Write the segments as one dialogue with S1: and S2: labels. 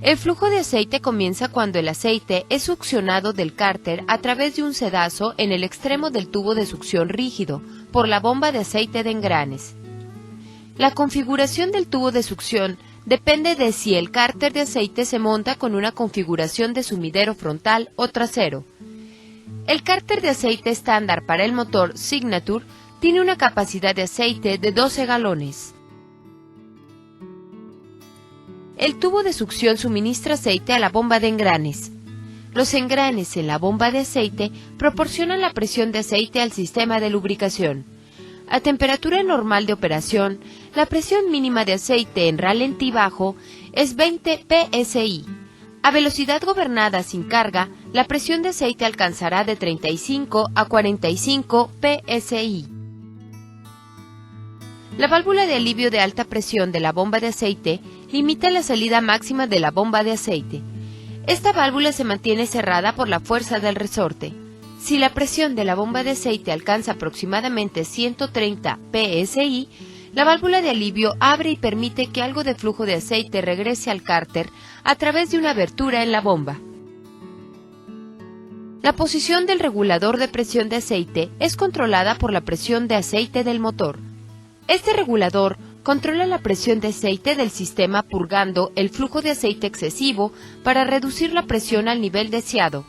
S1: El flujo de aceite comienza cuando el aceite es succionado del cárter a través de un sedazo en el extremo del tubo de succión rígido por la bomba de aceite de engranes. La configuración del tubo de succión depende de si el cárter de aceite se monta con una configuración de sumidero frontal o trasero. El cárter de aceite estándar para el motor Signature tiene una capacidad de aceite de 12 galones. El tubo de succión suministra aceite a la bomba de engranes. Los engranes en la bomba de aceite proporcionan la presión de aceite al sistema de lubricación. A temperatura normal de operación, la presión mínima de aceite en ralentí bajo es 20 psi. A velocidad gobernada sin carga, la presión de aceite alcanzará de 35 a 45 psi. La válvula de alivio de alta presión de la bomba de aceite limita la salida máxima de la bomba de aceite. Esta válvula se mantiene cerrada por la fuerza del resorte. Si la presión de la bomba de aceite alcanza aproximadamente 130 psi, la válvula de alivio abre y permite que algo de flujo de aceite regrese al cárter a través de una abertura en la bomba. La posición del regulador de presión de aceite es controlada por la presión de aceite del motor. Este regulador controla la presión de aceite del sistema purgando el flujo de aceite excesivo para reducir la presión al nivel deseado.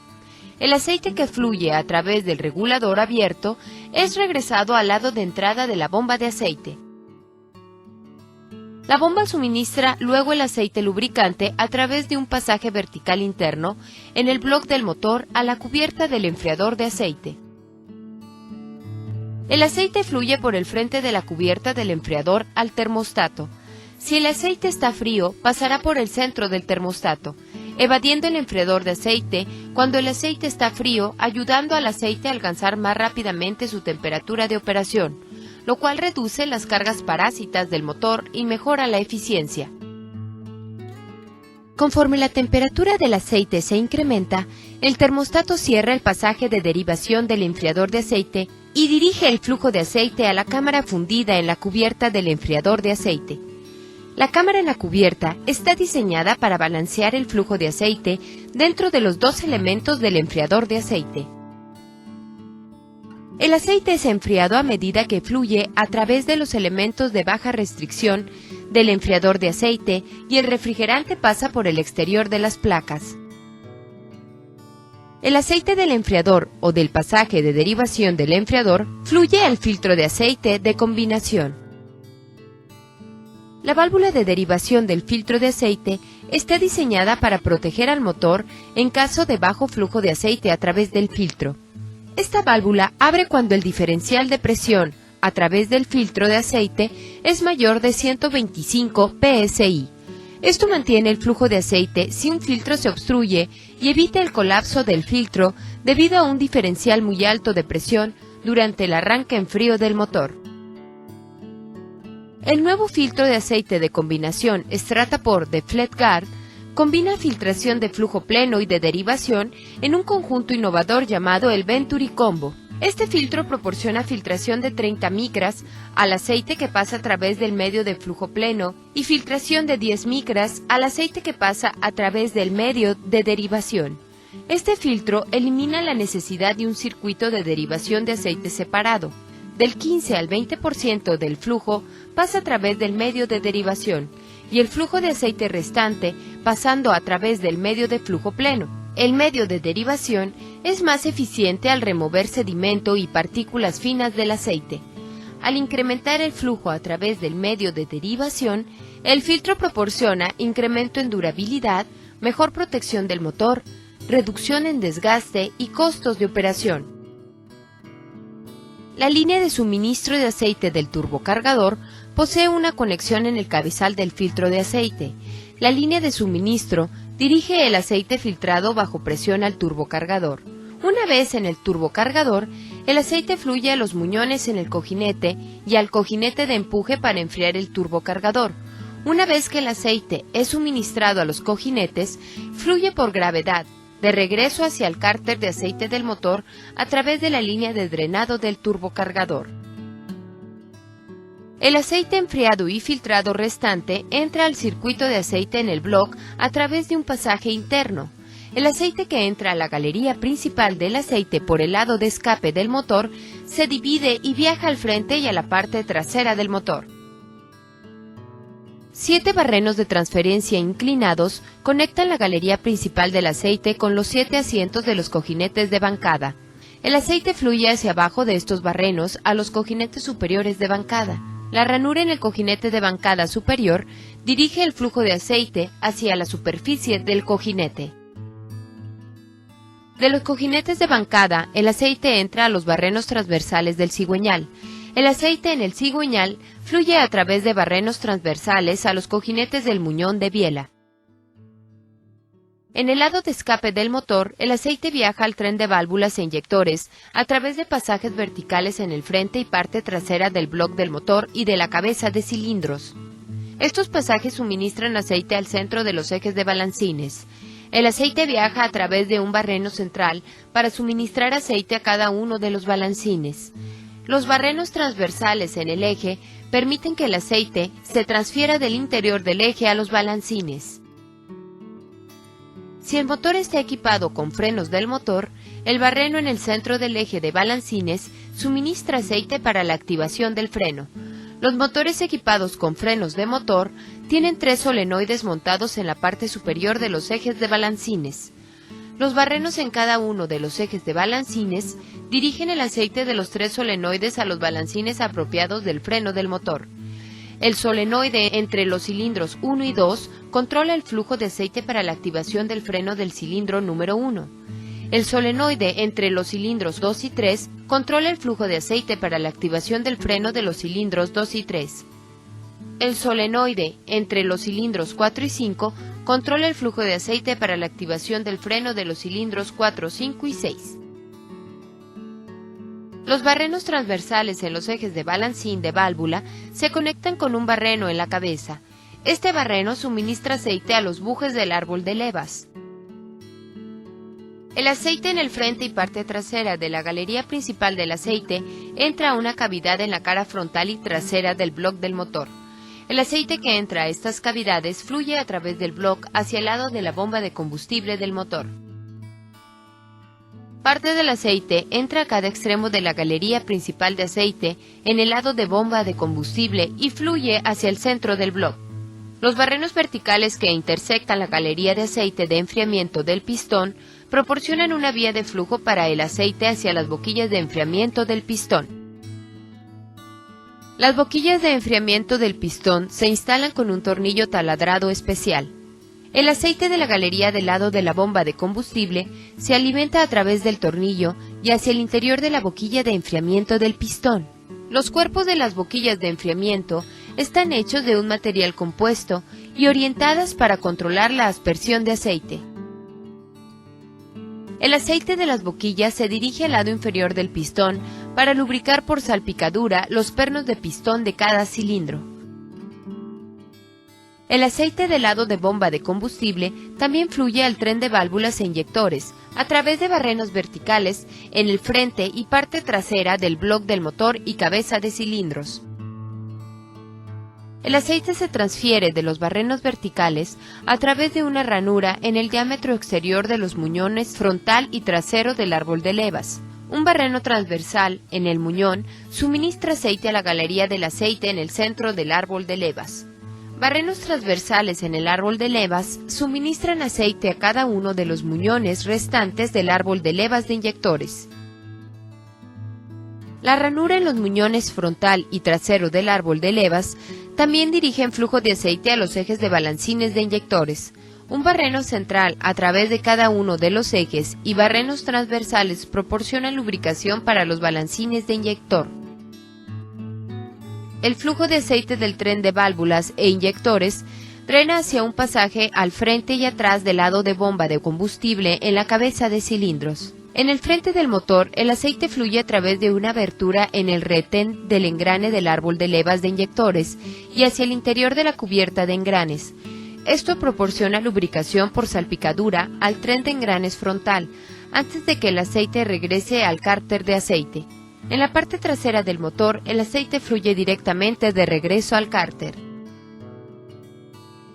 S1: El aceite que fluye a través del regulador abierto es regresado al lado de entrada de la bomba de aceite. La bomba suministra luego el aceite lubricante a través de un pasaje vertical interno en el bloque del motor a la cubierta del enfriador de aceite. El aceite fluye por el frente de la cubierta del enfriador al termostato. Si el aceite está frío, pasará por el centro del termostato, evadiendo el enfriador de aceite cuando el aceite está frío, ayudando al aceite a alcanzar más rápidamente su temperatura de operación, lo cual reduce las cargas parásitas del motor y mejora la eficiencia. Conforme la temperatura del aceite se incrementa, el termostato cierra el pasaje de derivación del enfriador de aceite y dirige el flujo de aceite a la cámara fundida en la cubierta del enfriador de aceite. La cámara en la cubierta está diseñada para balancear el flujo de aceite dentro de los dos elementos del enfriador de aceite. El aceite es enfriado a medida que fluye a través de los elementos de baja restricción del enfriador de aceite y el refrigerante pasa por el exterior de las placas. El aceite del enfriador o del pasaje de derivación del enfriador fluye al filtro de aceite de combinación. La válvula de derivación del filtro de aceite está diseñada para proteger al motor en caso de bajo flujo de aceite a través del filtro. Esta válvula abre cuando el diferencial de presión a través del filtro de aceite es mayor de 125 psi. Esto mantiene el flujo de aceite si un filtro se obstruye y evita el colapso del filtro debido a un diferencial muy alto de presión durante el arranque en frío del motor. El nuevo filtro de aceite de combinación Strataport de Fleetguard combina filtración de flujo pleno y de derivación en un conjunto innovador llamado el Venturi Combo. Este filtro proporciona filtración de 30 micras al aceite que pasa a través del medio de flujo pleno y filtración de 10 micras al aceite que pasa a través del medio de derivación. Este filtro elimina la necesidad de un circuito de derivación de aceite separado. Del 15 al 20% del flujo pasa a través del medio de derivación y el flujo de aceite restante pasando a través del medio de flujo pleno. El medio de derivación es más eficiente al remover sedimento y partículas finas del aceite. Al incrementar el flujo a través del medio de derivación, el filtro proporciona incremento en durabilidad, mejor protección del motor, reducción en desgaste y costos de operación. La línea de suministro de aceite del turbocargador posee una conexión en el cabezal del filtro de aceite. La línea de suministro dirige el aceite filtrado bajo presión al turbocargador. Una vez en el turbocargador, el aceite fluye a los muñones en el cojinete y al cojinete de empuje para enfriar el turbocargador. Una vez que el aceite es suministrado a los cojinetes, fluye por gravedad de regreso hacia el cárter de aceite del motor a través de la línea de drenado del turbocargador. El aceite enfriado y filtrado restante entra al circuito de aceite en el bloque a través de un pasaje interno. El aceite que entra a la galería principal del aceite por el lado de escape del motor se divide y viaja al frente y a la parte trasera del motor. 7 barrenos de transferencia inclinados conectan la galería principal del aceite con los 7 asientos de los cojinetes de bancada. El aceite fluye hacia abajo de estos barrenos a los cojinetes superiores de bancada. La ranura en el cojinete de bancada superior dirige el flujo de aceite hacia la superficie del cojinete. De los cojinetes de bancada, el aceite entra a los barrenos transversales del cigüeñal. El aceite en el cigüeñal fluye a través de barrenos transversales a los cojinetes del muñón de biela. En el lado de escape del motor, el aceite viaja al tren de válvulas e inyectores a través de pasajes verticales en el frente y parte trasera del bloque del motor y de la cabeza de cilindros. Estos pasajes suministran aceite al centro de los ejes de balancines. El aceite viaja a través de un barreno central para suministrar aceite a cada uno de los balancines. Los barrenos transversales en el eje permiten que el aceite se transfiera del interior del eje a los balancines. Si el motor está equipado con frenos del motor, el barreno en el centro del eje de balancines suministra aceite para la activación del freno. Los motores equipados con frenos de motor tienen 3 solenoides montados en la parte superior de los ejes de balancines. Los barrenos en cada uno de los ejes de balancines dirigen el aceite de los 3 solenoides a los balancines apropiados del freno del motor. El solenoide entre los cilindros 1 y 2 controla el flujo de aceite para la activación del freno del cilindro número 1. El solenoide entre los cilindros 2 y 3 controla el flujo de aceite para la activación del freno de los cilindros 2 y 3. El solenoide entre los cilindros 4 y 5 controla el flujo de aceite para la activación del freno de los cilindros 4, 5 y 6. Los barrenos transversales en los ejes de balancín de válvula se conectan con un barreno en la cabeza. Este barreno suministra aceite a los bujes del árbol de levas. El aceite en el frente y parte trasera de la galería principal del aceite entra a una cavidad en la cara frontal y trasera del bloque del motor. El aceite que entra a estas cavidades fluye a través del bloque hacia el lado de la bomba de combustible del motor. Parte del aceite entra a cada extremo de la galería principal de aceite en el lado de bomba de combustible y fluye hacia el centro del bloque. Los barrenos verticales que intersectan la galería de aceite de enfriamiento del pistón proporcionan una vía de flujo para el aceite hacia las boquillas de enfriamiento del pistón. Las boquillas de enfriamiento del pistón se instalan con un tornillo taladrado especial. El aceite de la galería del lado de la bomba de combustible se alimenta a través del tornillo y hacia el interior de la boquilla de enfriamiento del pistón. Los cuerpos de las boquillas de enfriamiento están hechos de un material compuesto y orientadas para controlar la aspersión de aceite. El aceite de las boquillas se dirige al lado inferior del pistón para lubricar por salpicadura los pernos de pistón de cada cilindro. El aceite del lado de bomba de combustible también fluye al tren de válvulas e inyectores a través de barrenos verticales en el frente y parte trasera del bloque del motor y cabeza de cilindros. El aceite se transfiere de los barrenos verticales a través de una ranura en el diámetro exterior de los muñones frontal y trasero del árbol de levas. Un barreno transversal en el muñón suministra aceite a la galería del aceite en el centro del árbol de levas. Barrenos transversales en el árbol de levas suministran aceite a cada uno de los muñones restantes del árbol de levas de inyectores. La ranura en los muñones frontal y trasero del árbol de levas también dirigen flujo de aceite a los ejes de balancines de inyectores. Un barreno central a través de cada uno de los ejes y barrenos transversales proporcionan lubricación para los balancines de inyector. El flujo de aceite del tren de válvulas e inyectores drena hacia un pasaje al frente y atrás del lado de bomba de combustible en la cabeza de cilindros. En el frente del motor, el aceite fluye a través de una abertura en el retén del engrane del árbol de levas de inyectores y hacia el interior de la cubierta de engranes. Esto proporciona lubricación por salpicadura al tren de engranes frontal, antes de que el aceite regrese al cárter de aceite. En la parte trasera del motor, el aceite fluye directamente de regreso al cárter.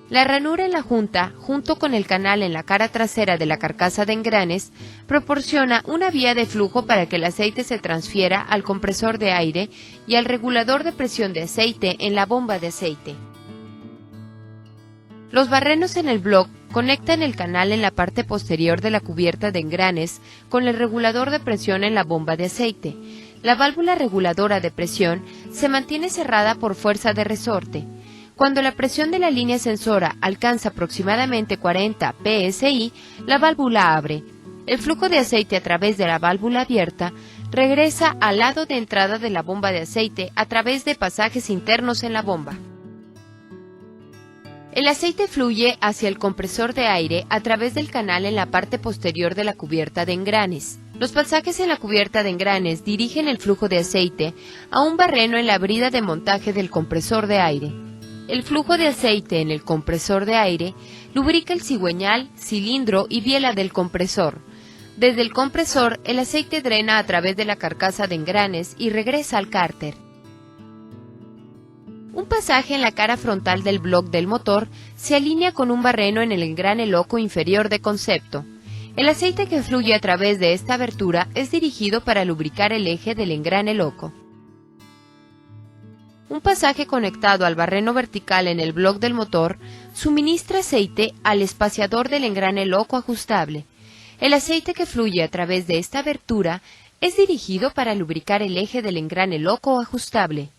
S1: La ranura en la junta, junto con el canal en la cara trasera de la carcasa de engranes, proporciona una vía de flujo para que el aceite se transfiera al compresor de aire y al regulador de presión de aceite en la bomba de aceite. Los barrenos en el block conectan el canal en la parte posterior de la cubierta de engranes con el regulador de presión en la bomba de aceite. La válvula reguladora de presión se mantiene cerrada por fuerza de resorte. Cuando la presión de la línea sensora alcanza aproximadamente 40 psi, la válvula abre. El flujo de aceite a través de la válvula abierta regresa al lado de entrada de la bomba de aceite a través de pasajes internos en la bomba. El aceite fluye hacia el compresor de aire a través del canal en la parte posterior de la cubierta de engranes. Los pasajes en la cubierta de engranes dirigen el flujo de aceite a un barreno en la brida de montaje del compresor de aire. El flujo de aceite en el compresor de aire lubrica el cigüeñal, cilindro y biela del compresor. Desde el compresor, el aceite drena a través de la carcasa de engranes y regresa al cárter. Un pasaje en la cara frontal del bloque del motor se alinea con un barreno en el engrane loco inferior de concepto. El aceite que fluye a través de esta abertura es dirigido para lubricar el eje del engrane loco. Un pasaje conectado al barreno vertical en el bloque del motor suministra aceite al espaciador del engrane loco ajustable. El aceite que fluye a través de esta abertura es dirigido para lubricar el eje del engrane loco ajustable.